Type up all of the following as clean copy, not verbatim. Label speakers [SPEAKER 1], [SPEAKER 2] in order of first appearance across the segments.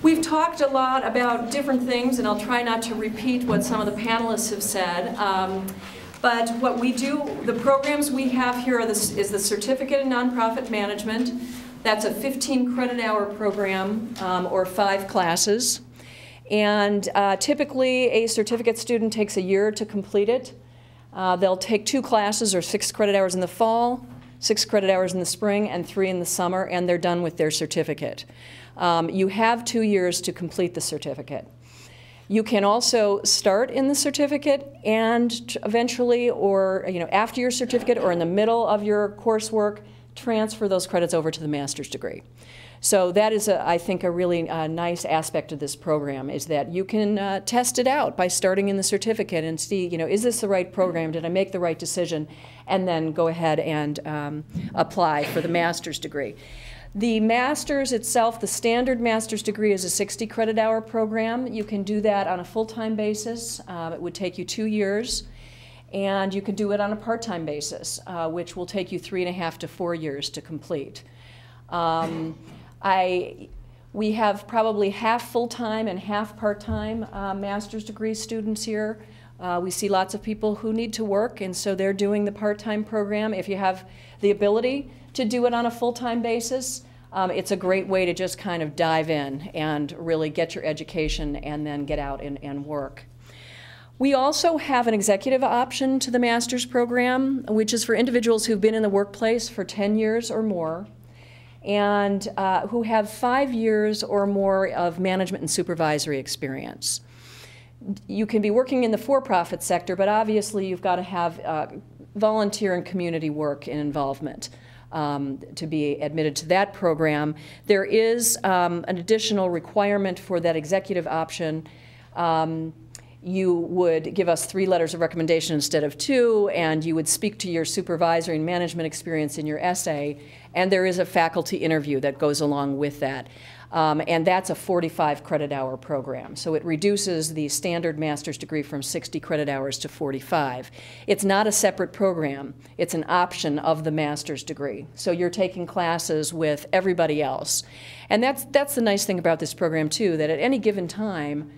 [SPEAKER 1] We've talked a lot about different things, and I'll try not to repeat what some of the panelists have said. But what we do, the programs we have here is the Certificate in Nonprofit Management. That's a 15 credit hour program, or 5 classes. And typically a certificate student takes a year to complete it. They'll take 2 classes or 6 credit hours in the fall, 6 credit hours in the spring, and 3 in the summer, and they're done with their certificate. You have 2 years to complete the certificate. You can also start in the certificate and eventually, or after your certificate or in the middle of your coursework, transfer those credits over to the master's degree. So that is, I think, a really nice aspect of this program, is that you can test it out by starting in the certificate and see, is this the right program? Did I make the right decision? And then go ahead and apply for the master's degree. The master's itself, the standard master's degree, is a 60 credit hour program. You can do that on a full-time basis. It would take you 2 years. And you can do it on a part-time basis, which will take you 3.5 to 4 years to complete. We have probably half full-time and half part-time master's degree students here. We see lots of people who need to work, and so they're doing the part-time program. If you have the ability to do it on a full-time basis, it's a great way to just kind of dive in and really get your education and then get out and work. We also have an executive option to the master's program, which is for individuals who've been in the workplace for 10 years or more, and who have 5 years or more of management and supervisory experience. You can be working in the for-profit sector, but obviously you've got to have volunteer and community work and involvement to be admitted to that program. There is an additional requirement for that executive option. You would give us 3 letters of recommendation instead of 2, and you would speak to your supervisory and management experience in your essay, and there is a faculty interview that goes along with that. And that's a 45 credit hour program. So it reduces the standard master's degree from 60 credit hours to 45. It's not a separate program. It's an option of the master's degree. So you're taking classes with everybody else. And that's the nice thing about this program, too, that at any given time,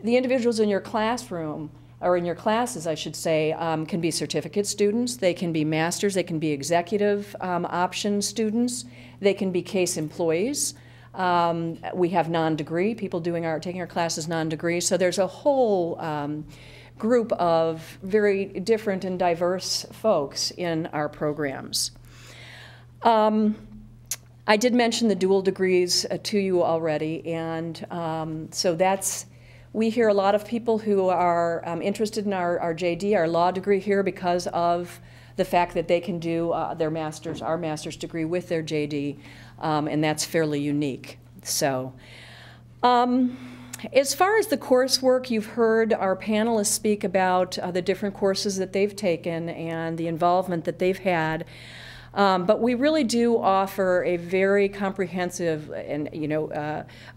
[SPEAKER 1] the individuals in your classroom, or in your classes, I should say, can be certificate students, they can be masters, they can be executive option students, they can be case employees. We have non-degree, people taking our classes non-degree, so there's a whole group of very different and diverse folks in our programs. I did mention the dual degrees to you already, and so we hear a lot of people who are interested in our JD, our law degree here, because of the fact that they can do our master's degree with their JD, and that's fairly unique. So, as far as the coursework, you've heard our panelists speak about the different courses that they've taken and the involvement that they've had. But we really do offer a very comprehensive and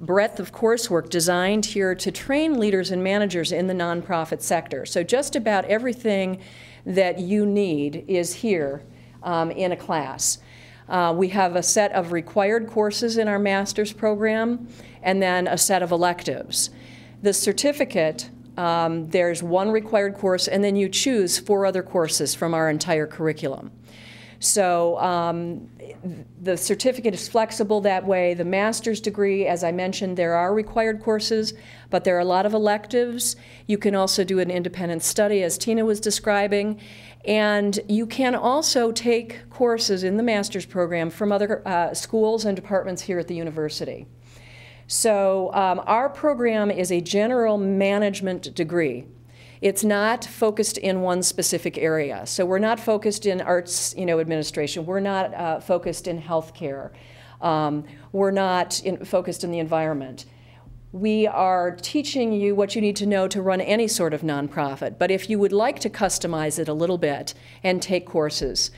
[SPEAKER 1] breadth of coursework designed here to train leaders and managers in the nonprofit sector. So just about everything that you need is here in a class. We have a set of required courses in our master's program, and then a set of electives. The certificate, there's 1 required course, and then you choose 4 other courses from our entire curriculum. So the certificate is flexible that way. The master's degree, as I mentioned, there are required courses, but there are a lot of electives. You can also do an independent study, as Tina was describing. And you can also take courses in the master's program from other schools and departments here at the university. So our program is a general management degree. It's not focused in one specific area. So we're not focused in arts, administration. We're not focused in healthcare. We're not focused in the environment. We are teaching you what you need to know to run any sort of nonprofit. But if you would like to customize it a little bit and take courses,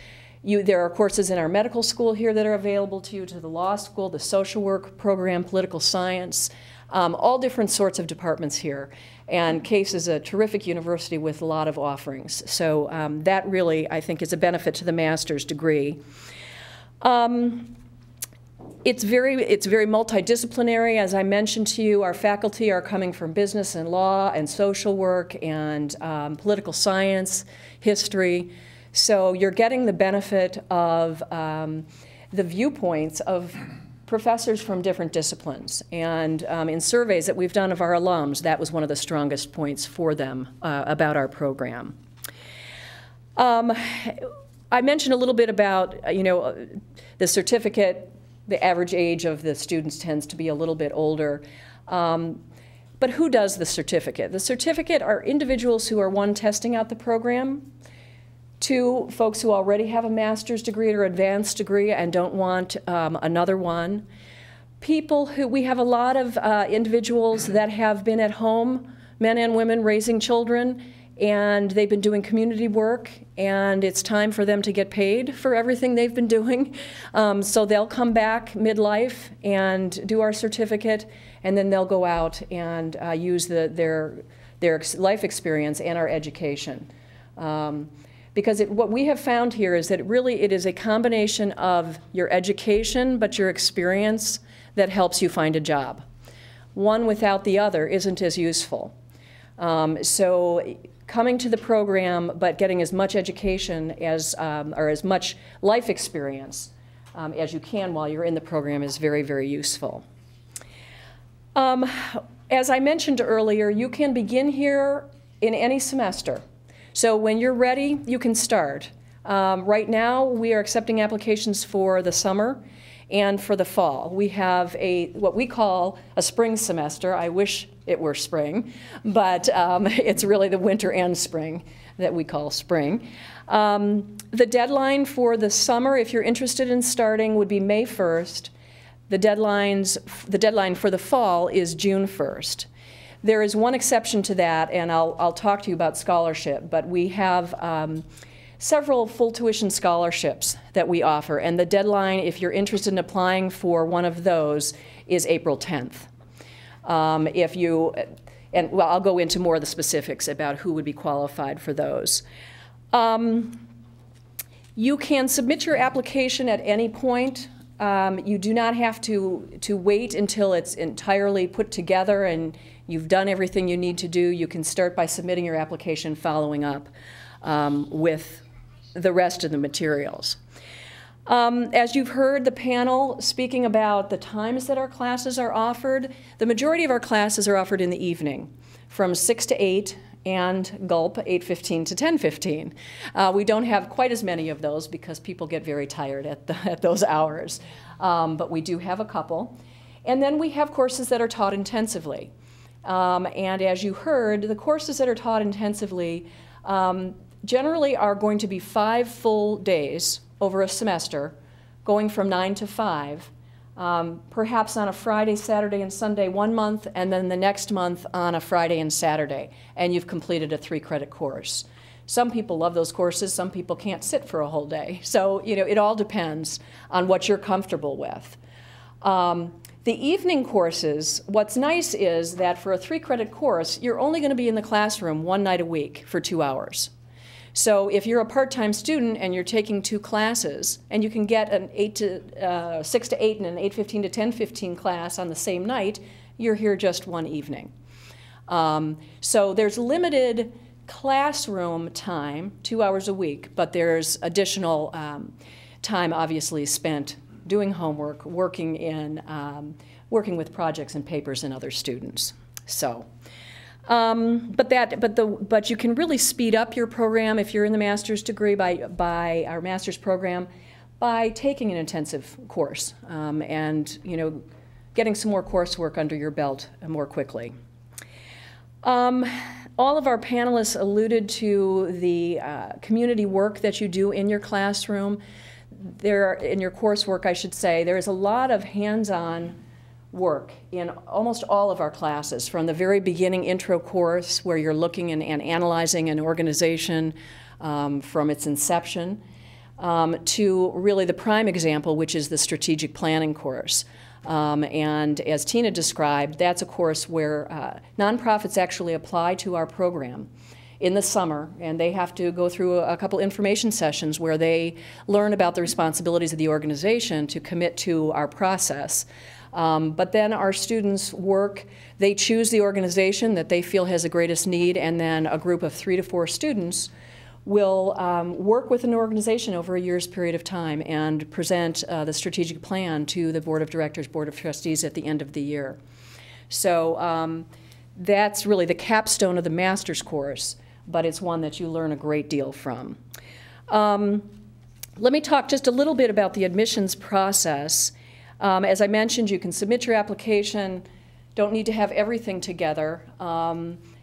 [SPEAKER 1] there are courses in our medical school here that are available to you, to the law school, the social work program, political science, all different sorts of departments here. And Case is a terrific university with a lot of offerings. So that really, I think, is a benefit to the master's degree. It's very multidisciplinary. As I mentioned to you, our faculty are coming from business and law and social work and political science, history. So you're getting the benefit of the viewpoints of professors from different disciplines. And in surveys that we've done of our alums, that was one of the strongest points for them about our program. I mentioned a little bit about, the certificate. The average age of the students tends to be a little bit older. But who does the certificate? The certificate are individuals who are, one, testing out the program, two, folks who already have a master's degree or advanced degree and don't want another one. People who, we have a lot of individuals that have been at home, men and women raising children, and they've been doing community work, and it's time for them to get paid for everything they've been doing. So they'll come back midlife and do our certificate, and then they'll go out and use their life experience and our education. Because what we have found here is that it is a combination of your education but your experience that helps you find a job. One without the other isn't as useful. So coming to the program but getting as much education as, or as much life experience as you can while you're in the program is very, very useful. As I mentioned earlier, you can begin here in any semester. So when you're ready, you can start. Right now, we are accepting applications for the summer and for the fall. We have what we call a spring semester. I wish it were spring, but it's really the winter and spring that we call spring. The deadline for the summer, if you're interested in starting, would be May 1st. The deadline for the fall is June 1st. There is one exception to that, and I'll talk to you about scholarship, but we have several full tuition scholarships that we offer, and the deadline, if you're interested in applying for one of those, is April 10th. Well, I'll go into more of the specifics about who would be qualified for those. You can submit your application at any point. You do not have to wait until it's entirely put together and you've done everything you need to do. You can start by submitting your application, following up with the rest of the materials. As you've heard the panel speaking about the times that our classes are offered, the majority of our classes are offered in the evening from 6 to 8 and gulp 8:15 to 10:15. We don't have quite as many of those because people get very tired at those hours, but we do have a couple. And then we have courses that are taught intensively. And as you heard, the courses that are taught intensively generally are going to be 5 full days over a semester, going from 9 to 5, perhaps on a Friday, Saturday, and Sunday one month, and then the next month on a Friday and Saturday, and you've completed a 3-credit course. Some people love those courses, some people can't sit for a whole day. So, it all depends on what you're comfortable with. The evening courses, what's nice is that for a 3-credit course, you're only going to be in the classroom 1 night a week for 2 hours. So if you're a part-time student and you're taking 2 classes, and you can get an 6 to 8 and an 8:15 to 10:15 class on the same night, you're here just 1 evening. So there's limited classroom time, 2 hours a week, but there's additional time obviously spent doing homework, working with projects and papers and other students. So. But you can really speed up your program if you're in the master's degree by our master's program by taking an intensive course and getting some more coursework under your belt more quickly. All of our panelists alluded to the community work that you do in your classroom. In your coursework, I should say, there is a lot of hands-on work in almost all of our classes, from the very beginning intro course where you're looking and analyzing an organization from its inception to really the prime example, which is the strategic planning course. And as Tina described, that's a course where nonprofits actually apply to our program. in the summer, and they have to go through a couple information sessions where they learn about the responsibilities of the organization to commit to our process. But then our students work, they choose the organization that they feel has the greatest need, and then a group of 3 to 4 students will work with an organization over a year's period of time and present the strategic plan to the Board of Directors, Board of Trustees at the end of the year. So that's really the capstone of the master's course, but it's one that you learn a great deal from. Let me talk just a little bit about the admissions process. As I mentioned, you can submit your application, don't need to have everything together.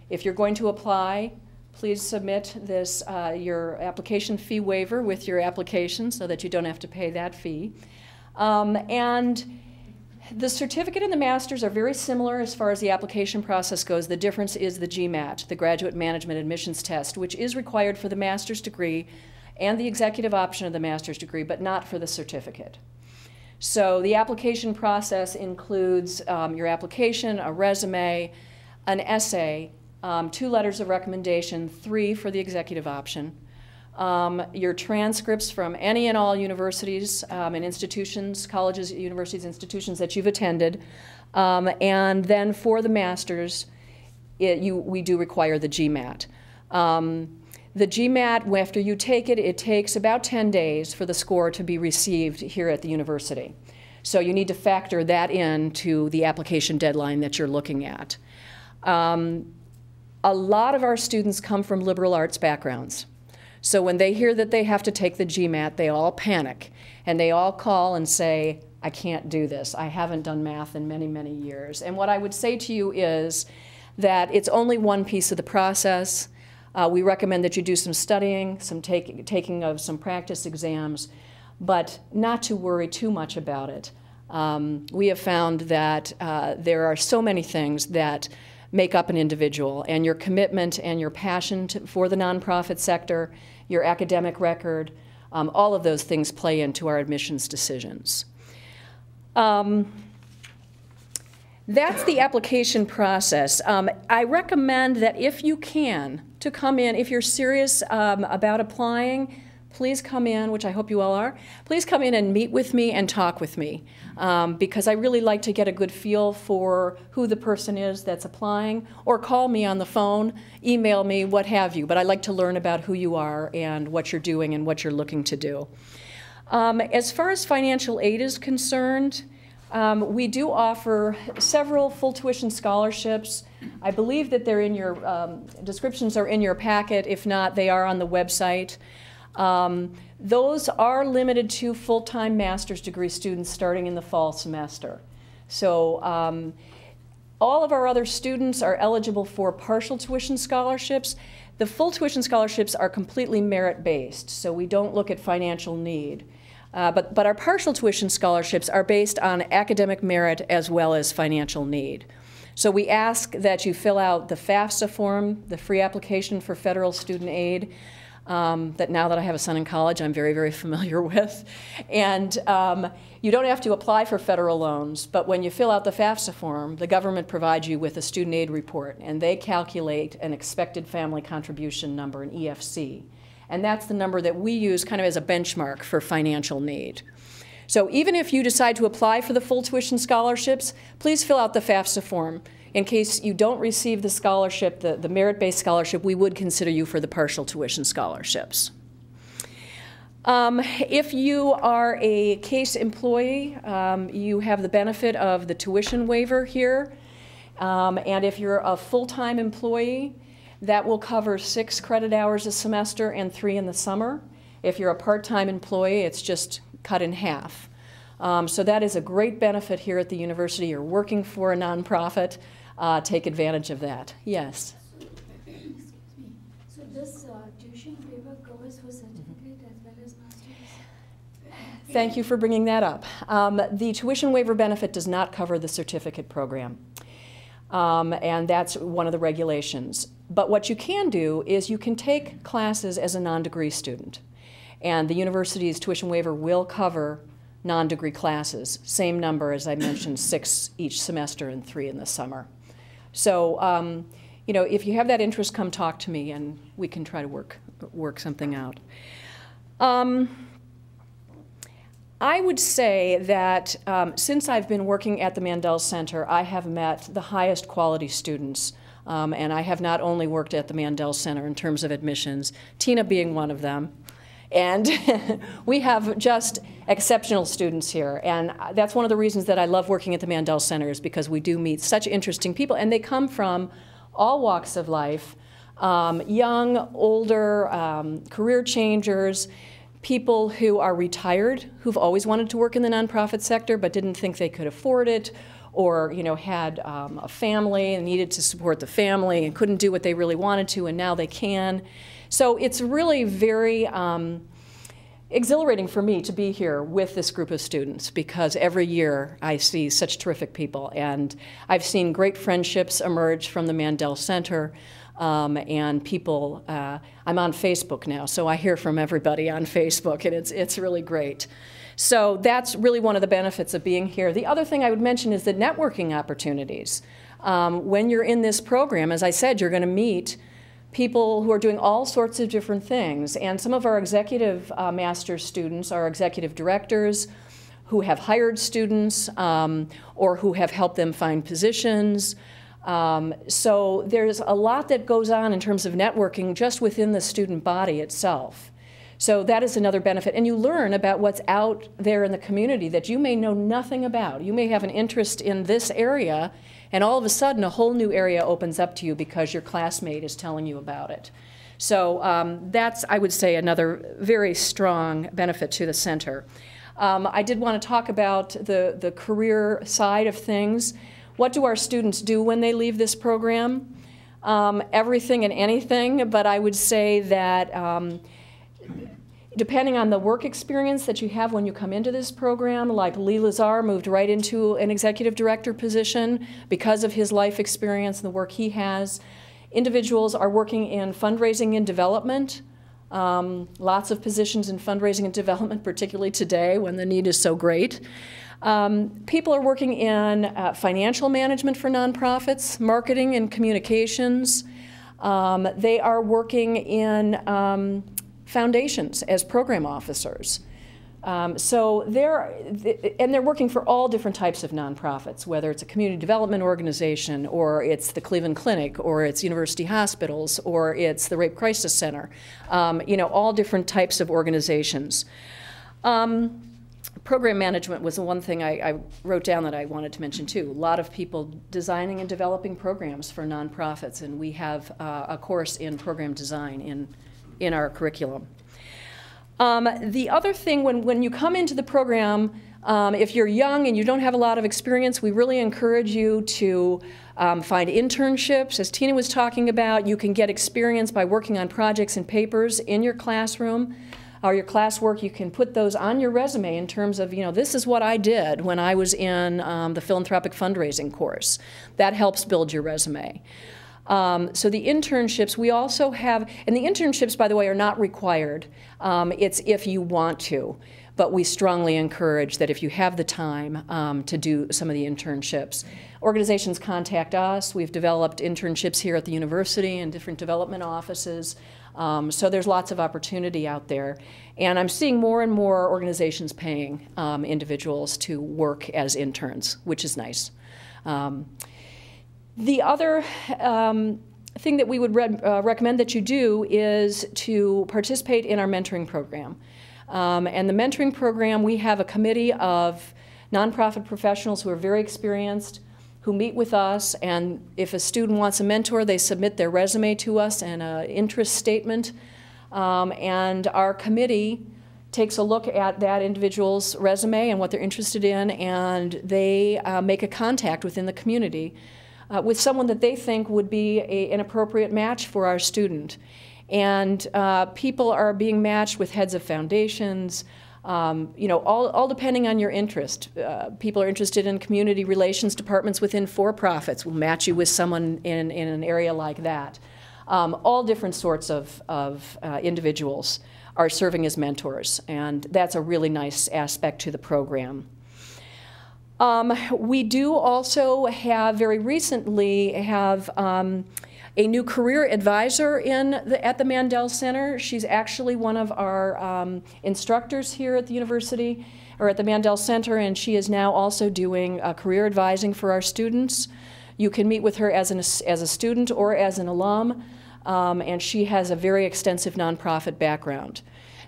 [SPEAKER 1] If you're going to apply, please submit this, your application fee waiver with your application so that you don't have to pay that fee. And the certificate and the master's are very similar as far as the application process goes. The difference is the GMAT, the Graduate Management Admissions Test, which is required for the master's degree and the executive option of the master's degree, but not for the certificate. So the application process includes your application, a resume, an essay, 2 letters of recommendation, 3 for the executive option, your transcripts from any and all universities and institutions, colleges, universities, institutions that you've attended, and then for the master's, we do require the GMAT. The GMAT, after you take it, it takes about 10 days for the score to be received here at the university. So you need to factor that into the application deadline that you're looking at. A lot of our students come from liberal arts backgrounds. So when they hear that they have to take the GMAT, they all panic, and they all call and say, I can't do this. I haven't done math in many, many years. And what I would say to you is that it's only one piece of the process. We recommend that you do some studying, some taking of some practice exams, but not to worry too much about it. We have found that there are so many things that make up an individual, and your commitment and your passion for the nonprofit sector, your academic record, all of those things play into our admissions decisions. That's the application process. I recommend that if you can, to come in, if you're serious about applying, please come in, which I hope you all are, please come in and meet with me and talk with me, because I really like to get a good feel for who the person is that's applying, or call me on the phone, email me, what have you, but I like to learn about who you are and what you're doing and what you're looking to do. As far as financial aid is concerned, we do offer several full tuition scholarships. I believe that they're in your, descriptions are in your packet. If not, they are on the website. Those are limited to full-time master's degree students starting in the fall semester. So all of our other students are eligible for partial tuition scholarships. The full tuition scholarships are completely merit-based, so we don't look at financial need. But our partial tuition scholarships are based on academic merit as well as financial need. So we ask that you fill out the FAFSA form, the free application for federal student aid, that now that I have a son in college, I'm very, very familiar with. And you don't have to apply for federal loans, but when you fill out the FAFSA form, the government provides you with a student aid report, and they calculate an expected family contribution number, an EFC. And that's the number that we use kind of as a benchmark for financial need. So even if you decide to apply for the full tuition scholarships, please fill out the FAFSA form. In case you don't receive the scholarship, the merit-based scholarship, we would consider you for the partial tuition scholarships. If you are a CASE employee, you have the benefit of the tuition waiver here. And if you're a full-time employee, that will cover 6 credit hours a semester and 3 in the summer. If you're a part-time employee, it's just cut in half. So that is a great benefit here at the university. You're working for a nonprofit. Take advantage of that. Yes?
[SPEAKER 2] Excuse me. So this tuition waiver covers for certificate as well as master's?
[SPEAKER 1] Thank you for bringing that up. The tuition waiver benefit does not cover the certificate program. And that's one of the regulations. But what you can do is you can take classes as a non-degree student. And the university's tuition waiver will cover non-degree classes. Same number as I mentioned, 6 each semester and 3 in the summer. So you know, if you have that interest, come talk to me and we can try to work something out. I would say that since I've been working at the Mandel Center, I have met the highest quality students. And I have not only worked at the Mandel Center in terms of admissions, Tina being one of them. And we have just exceptional students here. And that's one of the reasons that I love working at the Mandel Center, is because we do meet such interesting people. And they come from all walks of life, young, older, career changers, people who are retired, who've always wanted to work in the nonprofit sector but didn't think they could afford it, or, you know, had a family and needed to support the family and couldn't do what they really wanted to, and now they can. So it's really very exhilarating for me to be here with this group of students, because every year I see such terrific people, and I've seen great friendships emerge from the Mandel Center. And people, I'm on Facebook now, so I hear from everybody on Facebook, and it's really great. So that's really one of the benefits of being here. The other thing I would mention is the networking opportunities. When you're in this program, as I said, you're going to meet people who are doing all sorts of different things. And some of our executive master's students are executive directors who have hired students or who have helped them find positions. So there's a lot that goes on in terms of networking just within the student body itself. So that is another benefit. And you learn about what's out there in the community that you may know nothing about. You may have an interest in this area, and all of a sudden a whole new area opens up to you because your classmate is telling you about it. So that's, I would say, another very strong benefit to the center. I did want to talk about the career side of things. What do our students do when they leave this program? Everything and anything, but I would say that depending on the work experience that you have when you come into this program, like Lee Lazar moved right into an executive director position because of his life experience and the work he has. Individuals are working in fundraising and development. Lots of positions in fundraising and development, particularly today when the need is so great. People are working in financial management for nonprofits, marketing and communications. They are working in foundations as program officers. So they're working for all different types of nonprofits, whether it's a community development organization, or it's the Cleveland Clinic, or it's university hospitals, or it's the Rape Crisis Center. You know, all different types of organizations. Program management was the one thing I wrote down that I wanted to mention too. A lot of people designing and developing programs for nonprofits, and we have a course in program design in our curriculum. The other thing, when you come into the program, if you're young and you don't have a lot of experience, we really encourage you to find internships. As Tina was talking about, you can get experience by working on projects and papers in your classroom or your classwork. You can put those on your resume in terms of, you know, this is what I did when I was in the philanthropic fundraising course. That helps build your resume. So the internships, we also have, and the internships, by the way, are not required. It's if you want to, but we strongly encourage that if you have the time to do some of the internships. Organizations contact us. We've developed internships here at the university in different development offices. So there's lots of opportunity out there. And I'm seeing more and more organizations paying individuals to work as interns, which is nice. The other thing that we would recommend that you do is to participate in our mentoring program. And the mentoring program, we have a committee of nonprofit professionals who are very experienced, who meet with us, and if a student wants a mentor, they submit their resume to us and an interest statement. And our committee takes a look at that individual's resume and what they're interested in, and they make a contact within the community with someone that they think would be an appropriate match for our student. And people are being matched with heads of foundations, you know, all depending on your interest. People are interested in community relations departments within for-profits. We'll match you with someone in an area like that. All different sorts of individuals are serving as mentors, and that's a really nice aspect to the program. We do also have, very recently, have a new career advisor at the Mandel Center. She's actually one of our instructors here at the university, or at the Mandel Center, and she is now also doing career advising for our students. You can meet with her as a student or as an alum, and she has a very extensive nonprofit background.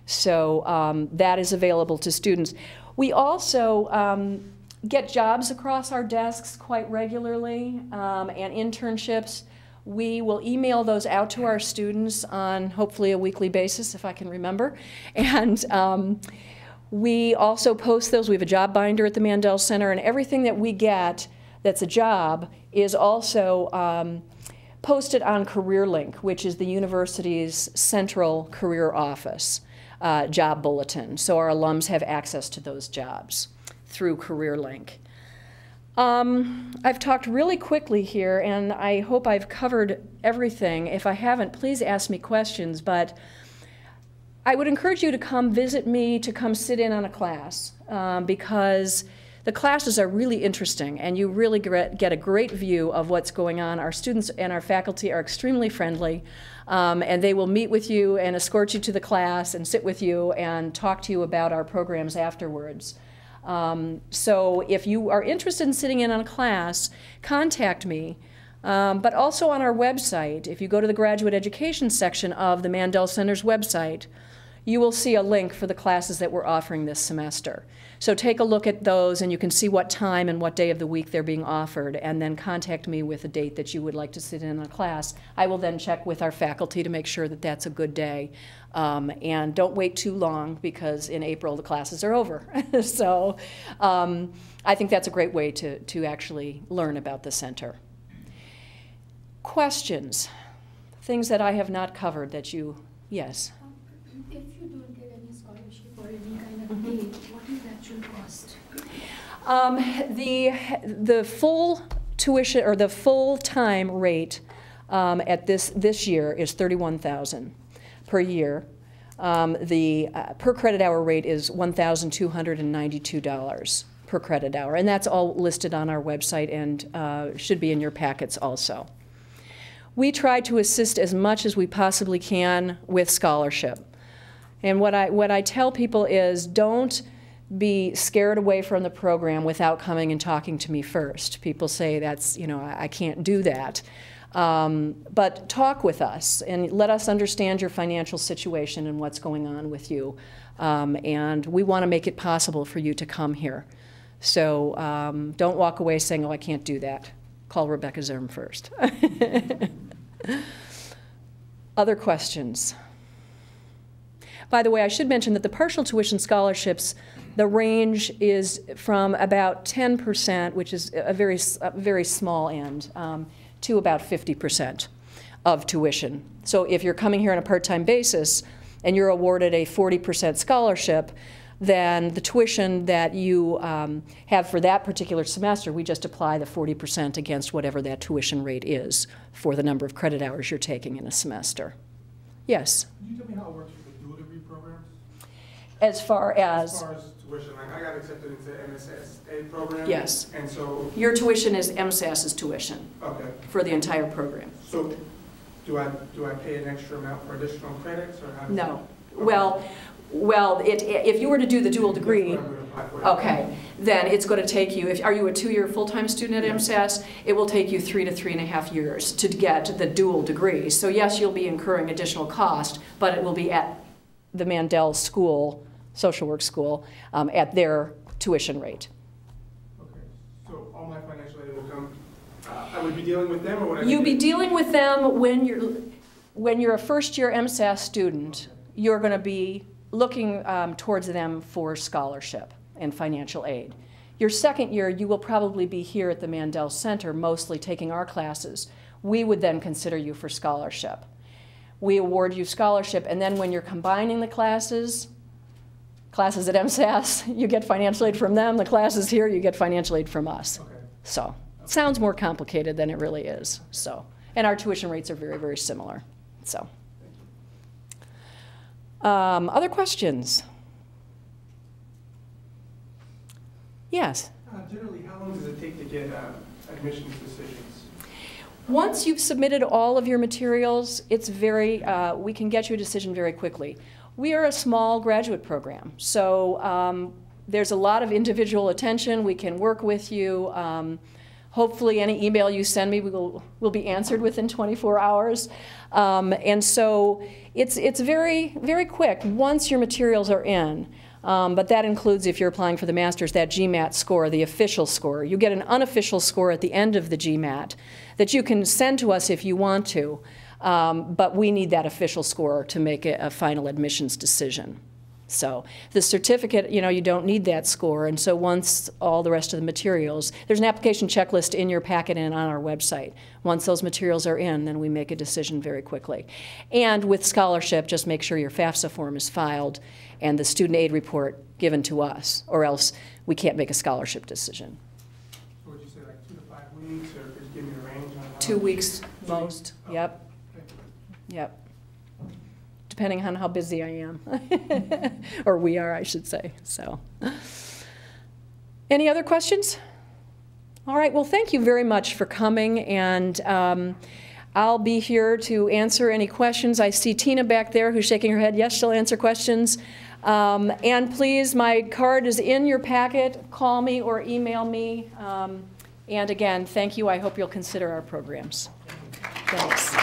[SPEAKER 1] So that is available to students. We also get jobs across our desks quite regularly, and internships. We will email those out to our students on hopefully a weekly basis, if I can remember. And we also post those. We have a job binder at the Mandel Center, and everything that we get that's a job is also posted on CareerLink, which is the university's central career office job bulletin. So our alums have access to those jobs through CareerLink. I've talked really quickly here, and I hope I've covered everything. If I haven't, please ask me questions, but I would encourage you to come visit me, to come sit in on a class, because the classes are really interesting, and you really get a great view of what's going on. Our students and our faculty are extremely friendly, and they will meet with you and escort you to the class and sit with you and talk to you about our programs afterwards. So if you are interested in sitting in on a class, contact me. But also on our website, if you go to the graduate education section of the Mandel Center's website, you will see a link for the classes that we're offering this semester. So take a look at those, and you can see what time and what day of the week they're being offered, and then contact me with a date that you would like to sit in a class. I will then check with our faculty to make sure that that's a good day. And don't wait too long, because in April the classes are over. So I think that's a great way to actually learn about the center. Questions? Things that I have not covered that you, yes?
[SPEAKER 2] If you don't get any scholarship or any kind of aid, what is the actual cost?
[SPEAKER 1] The full tuition, or the full-time rate at this year is $31,000 per year. The per credit hour rate is $1,292 per credit hour, and that's all listed on our website and should be in your packets also. We try to assist as much as we possibly can with scholarship. And what I tell people is, don't be scared away from the program without coming and talking to me first. People say, that's, I can't do that. But talk with us and let us understand your financial situation and what's going on with you. And we want to make it possible for you to come here. So don't walk away saying, oh, I can't do that. Call Rebecca Zerm first. Other questions? By the way, I should mention that the partial tuition scholarships, the range is from about 10%, which is a very small end, to about 50% of tuition. So if you're coming here on a part-time basis and you're awarded a 40% scholarship, then the tuition that you have for that particular semester, we just apply the 40% against whatever that tuition rate is for the number of credit hours you're taking in a semester. Yes?
[SPEAKER 3] Can you tell me how it works with the dual degree programs?
[SPEAKER 1] As far as
[SPEAKER 3] tuition, like I got accepted into MSSA program.
[SPEAKER 1] Yes.
[SPEAKER 3] And so
[SPEAKER 1] your tuition is MSAS's tuition.
[SPEAKER 3] Okay.
[SPEAKER 1] For the entire program.
[SPEAKER 3] So do I pay an extra amount for additional credits, or how does
[SPEAKER 1] No.
[SPEAKER 3] that? Okay.
[SPEAKER 1] Well, if you were to do the dual degree, okay, then it's going to take you, are you a 2-year full-time student at MSAS? It will take you 3 to 3.5 years to get the dual degree. So yes, you'll be incurring additional cost, but it will be at the Mandel School, social work school, at their tuition rate.
[SPEAKER 3] Okay, so all my financial aid will come, I would be dealing with them, or would I
[SPEAKER 1] You'll be dealing with them when you're a first-year MSAS student. You're going to be looking towards them for scholarship and financial aid. Your second year, you will probably be here at the Mandel Center, mostly taking our classes. We would then consider you for scholarship. We award you scholarship, and then when you're combining the classes at MSAS, you get financial aid from them. The classes here, you get financial aid from us.
[SPEAKER 3] Okay.
[SPEAKER 1] So it sounds more complicated than it really is. So, and our tuition rates are very, very similar. So. Other questions? Yes?
[SPEAKER 3] Generally, how long does it take to get admissions decisions?
[SPEAKER 1] Once you've submitted all of your materials, it's we can get you a decision very quickly. We are a small graduate program, so there's a lot of individual attention. We can work with you. Hopefully any email you send me will be answered within 24 hours. And so it's very, very quick once your materials are in. But that includes, if you're applying for the master's, that GMAT score, the official score. You get an unofficial score at the end of the GMAT that you can send to us if you want to, but we need that official score to make a final admissions decision. So the certificate, you don't need that score, and so once all the rest of the materials, there's an application checklist in your packet and on our website. Once those materials are in, then we make a decision very quickly. And with scholarship, just make sure your FAFSA form is filed and the student aid report given to us, or else we can't make a scholarship decision.
[SPEAKER 3] So would you say like 2 to 5 weeks, or could you give me a range on how
[SPEAKER 1] 2 weeks most,
[SPEAKER 3] Oh,
[SPEAKER 1] yep,
[SPEAKER 3] thank you.
[SPEAKER 1] yep. Depending on how busy I am, or we are, I should say. So, any other questions? All right, well, thank you very much for coming, and I'll be here to answer any questions. I see Tina back there who's shaking her head. Yes, she'll answer questions. And please, my card is in your packet. Call me or email me. And again, thank you. I hope you'll consider our programs. Thanks.